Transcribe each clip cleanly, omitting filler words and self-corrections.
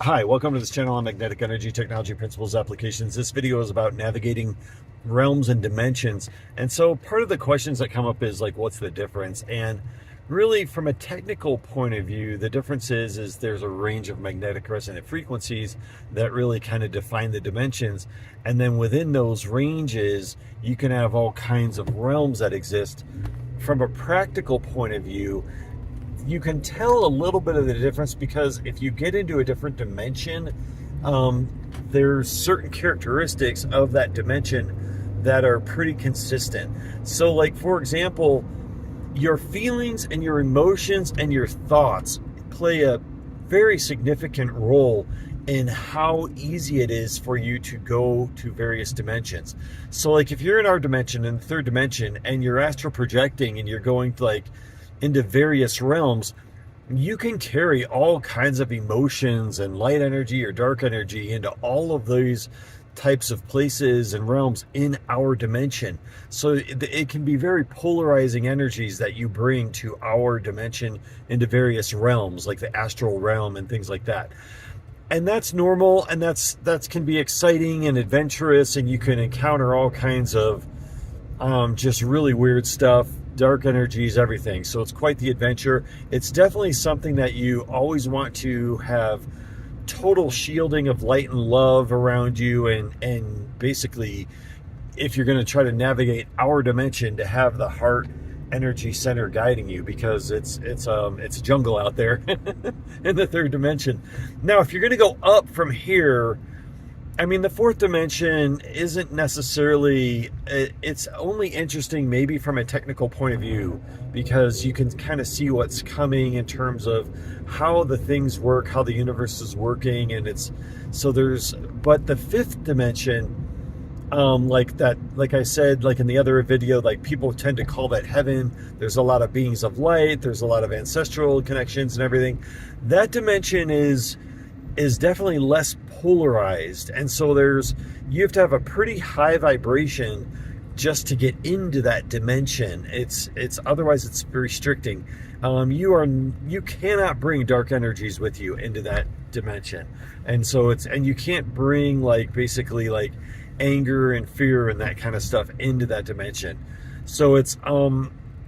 Hi, welcome to this channel on magnetic energy technology principles applications. This video is about navigating realms and dimensions. And so part of the questions that come up is like, what's the difference? And really from a technical point of view, the difference is there's a range of magnetic resonant frequencies that really kind of define the dimensions. And then within those ranges, you can have all kinds of realms that exist. From a practical point of view, you can tell a little bit of the difference because if you get into a different dimension, there's certain characteristics of that dimension that are pretty consistent. So like, for example, your feelings and your emotions and your thoughts play a very significant role in how easy it is for you to go to various dimensions. So like if you're in our dimension, in the third dimension, and you're astral projecting and you're going to like into various realms, you can carry all kinds of emotions and light energy or dark energy into all of these types of places and realms in our dimension. So it can be very polarizing energies that you bring to our dimension into various realms, like the astral realm and things like that. And that's normal, and that can be exciting and adventurous, and you can encounter all kinds of just really weird stuff, dark energies, everything. So it's quite the adventure. It's definitely something that you always want to have total shielding of light and love around you, and basically, if you're going to try to navigate our dimension, to have the heart energy center guiding you, because it's a jungle out there in the third dimension. Now, if you're going to go up from here, I mean, the fourth dimension isn't necessarily, it's only interesting maybe from a technical point of view, because you can kind of see what's coming in terms of how the things work, how the universe is working. And but the fifth dimension, like I said, like in the other video, like people tend to call that heaven. There's a lot of beings of light. There's a lot of ancestral connections and everything. That dimension is definitely less polarized, and so you have to have a pretty high vibration just to get into that dimension. It's otherwise it's restricting. You cannot bring dark energies with you into that dimension, and so and you can't bring like basically like anger and fear and that kind of stuff into that dimension. So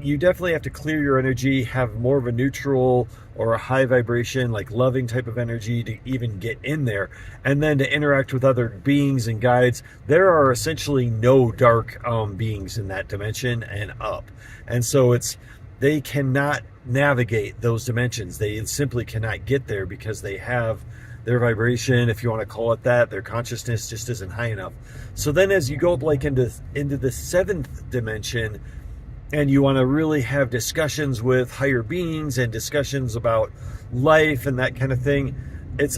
you definitely have to clear your energy, have more of a neutral or a high vibration, like loving type of energy to even get in there. And then to interact with other beings and guides, there are essentially no dark beings in that dimension and up. And so they cannot navigate those dimensions. They simply cannot get there because they have their vibration, if you want to call it that, their consciousness just isn't high enough. So then as you go up like into the seventh dimension, and you want to really have discussions with higher beings and discussions about life and that kind of thing,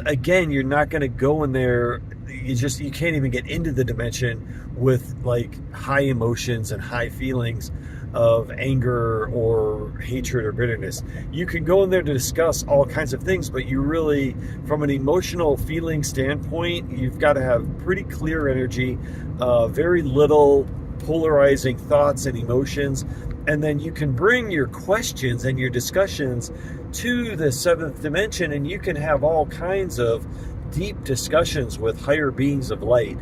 again, you're not going to go in there. You can't even get into the dimension with like high emotions and high feelings of anger or hatred or bitterness. You can go in there to discuss all kinds of things, but you really, from an emotional feeling standpoint, you've got to have pretty clear energy, very little polarizing thoughts and emotions, and then you can bring your questions and your discussions to the seventh dimension, and you can have all kinds of deep discussions with higher beings of light.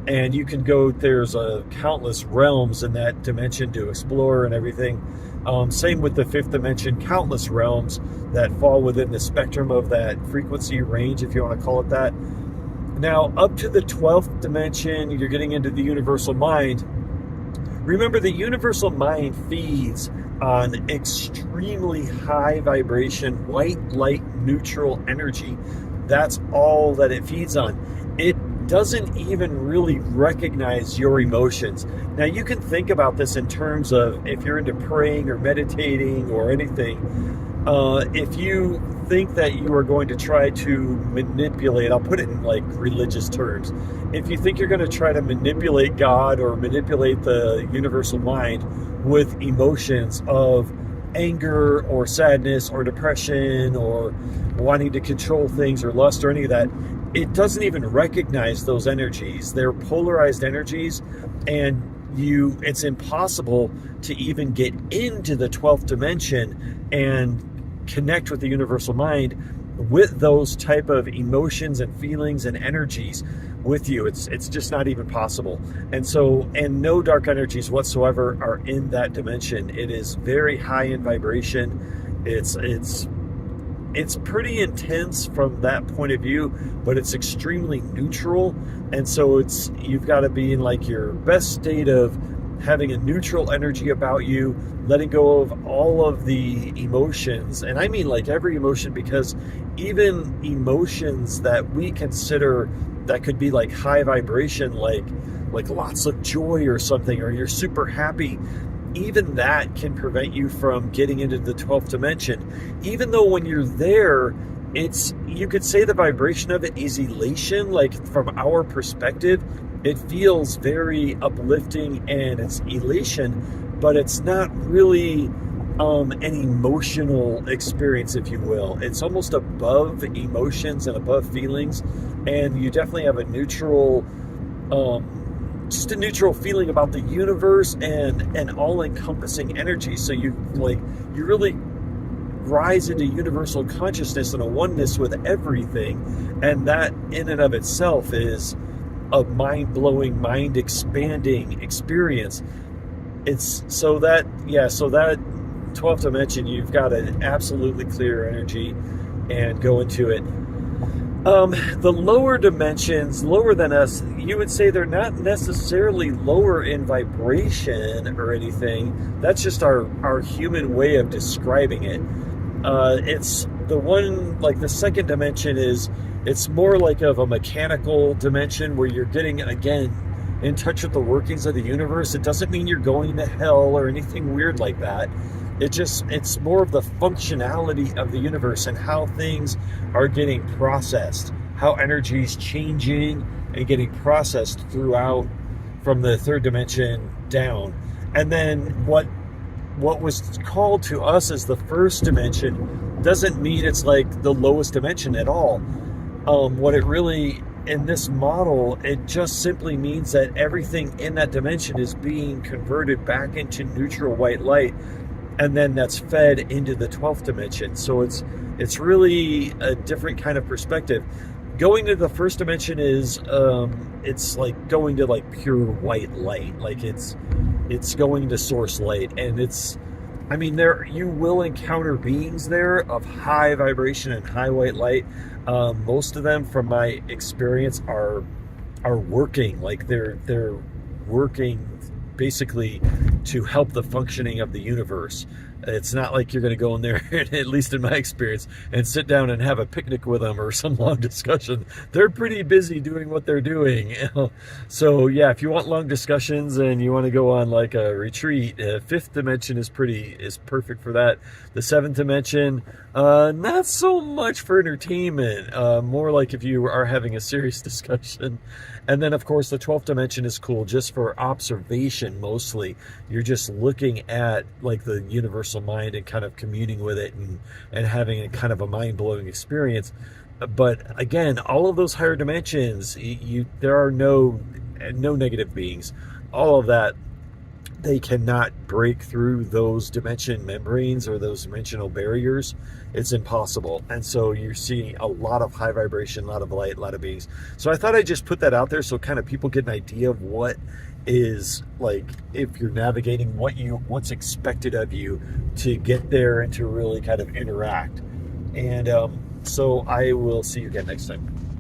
And you can there's countless realms in that dimension to explore and everything. Same with the fifth dimension, countless realms that fall within the spectrum of that frequency range, if you want to call it that. Now, up to the 12th dimension, you're getting into the universal mind. Remember, the universal mind feeds on extremely high vibration, white light, neutral energy. That's all that it feeds on. It doesn't even really recognize your emotions. Now, you can think about this in terms of if you're into praying or meditating or anything. If you think that you are going to try to manipulate, I'll put it in like religious terms, if you think you're going to try to manipulate God or manipulate the universal mind with emotions of anger or sadness or depression or wanting to control things or lust or any of that, it doesn't even recognize those energies. They're polarized energies, and it's impossible to even get into the 12th dimension and connect with the universal mind with those type of emotions and feelings and energies with you. It's just not even possible. And so, and no dark energies whatsoever are in that dimension. It is very high in vibration. It's pretty intense from that point of view, but it's extremely neutral. And so you've got to be in like your best state of having a neutral energy about you, letting go of all of the emotions. And I mean like every emotion, because even emotions that we consider that could be like high vibration, like lots of joy or something, or you're super happy, even that can prevent you from getting into the 12th dimension. Even though when you're there, you could say the vibration of it is elation. Like from our perspective, it feels very uplifting and it's elation, but it's not really an emotional experience, if you will. It's almost above emotions and above feelings, and you definitely have a neutral, just a neutral feeling about the universe and an all-encompassing energy. So you really rise into universal consciousness and a oneness with everything, and that in and of itself is a mind-blowing, mind-expanding experience. So that 12th dimension, you've got an absolutely clear energy and go into it. The lower dimensions, lower than us, you would say they're not necessarily lower in vibration or anything. That's just our human way of describing it. It's the one, like the second dimension it's more like of a mechanical dimension where you're getting, again, in touch with the workings of the universe. It doesn't mean you're going to hell or anything weird like that. It's more of the functionality of the universe and how things are getting processed, how energy is changing and getting processed throughout from the third dimension down. And then what was called to us as the first dimension doesn't mean it's like the lowest dimension at all. What it really, in this model, it just simply means that everything in that dimension is being converted back into neutral white light, and then that's fed into the 12th dimension. So it's really a different kind of perspective. Going to the first dimension is it's like going to like pure white light, like it's going to source light, and there you will encounter beings there of high vibration and high white light. Most of them, from my experience, are working, like they're working basically to help the functioning of the universe. It's not like you're going to go in there, at least in my experience, and sit down and have a picnic with them or some long discussion. They're pretty busy doing what they're doing. So yeah, if you want long discussions and you want to go on like a retreat, fifth dimension is perfect for that. The seventh dimension, not so much for entertainment, more like if you are having a serious discussion. And then of course the 12th dimension is cool just for observation mostly. You're just looking at like the universal mind and kind of communing with it and having a kind of a mind-blowing experience. But again, all of those higher dimensions, there are no negative beings. All of that, they cannot break through those dimension membranes or those dimensional barriers. It's impossible. And so you're seeing a lot of high vibration, a lot of light, a lot of beings. So I thought I'd just put that out there so kind of people get an idea of what is like, if you're navigating, what's expected of you to get there and to really kind of interact. And so I will see you again next time.